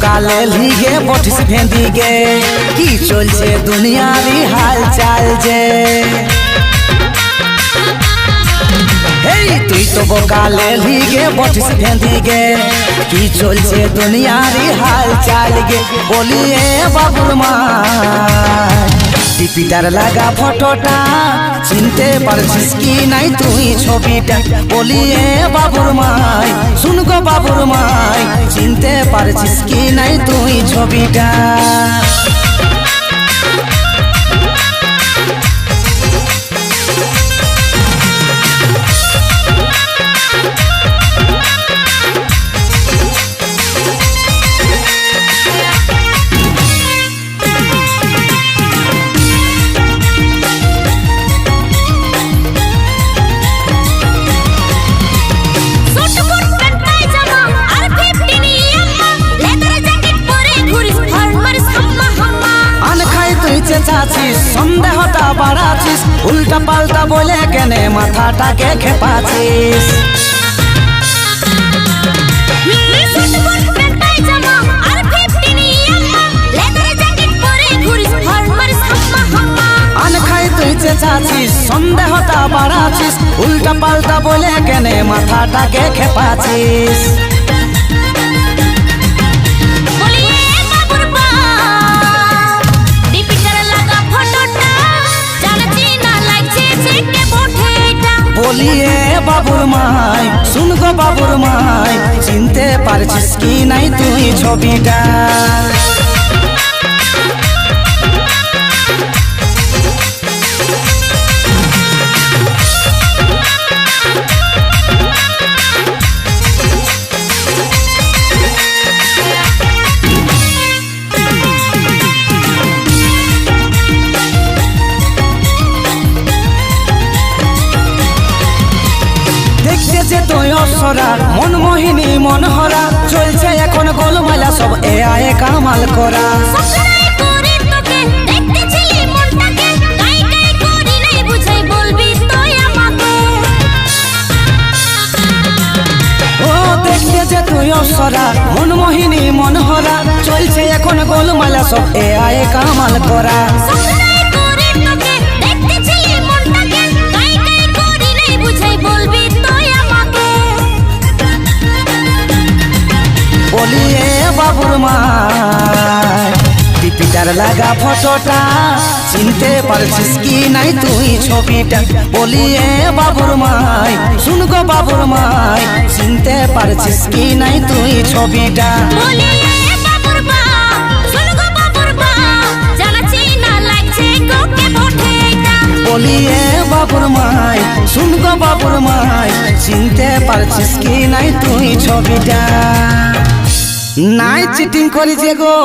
কালে লিগে বটিস ভেঁদি গে কি চলছে দুনিয়ারি হাল চাল যে হেই তুই তো বোকালে লিগে বটিস ভেঁদি গে কি চলছে দুনিয়ারি হাল চাল গে বলিয়ে বাবুর মা টিপিটার লাগা ফটোটা চিনতে পারছিস কি নাই তুই ছবিটা বলিয়ে বাবুর মাই শুন গো বাবুর মাই চিনতে পারছিস কি নাই তুই ছবিটা চেঁচাছিস সন্দেহটা বাড়াছিস উল্টা পাল্টা বলে কেনে মাথাটাকে খেপাছিস আনখাই তুই চেঁচাছিস সন্দেহটা বাড়াছিস উল্টা পাল্টা বলে কেনে মাথাটাকে খেপাছিস বলিয়ে বাবুর মাই শুন গো বাবুর মাই চিনতে পারছিস কি নাই তুই ছবিটা মনমোহিনী মনহরা চলছে এখন গোলমালা সব এআই কামাল করা ও দেখতে যে তুই অসরা মনমোহিনী মনহরা চলছে এখন গোলমালা সব এআই কামাল করা বলিয়ে বাবুর মাই টিপিটার লাগা ফটোটা চিনতে পারছিস কি নাই তুই ছবিটা বলিয়ে বাবুর মাই শুন গো বাবুর মাই চিনতে পারছিস কি নাই তুই ছবিটা বলিয়ে বাবুর মাই শুন গো বাবুর মাই চিনতে পারছিস কি নাই তুই ছবিটা নাই চিটিং করিছে গো।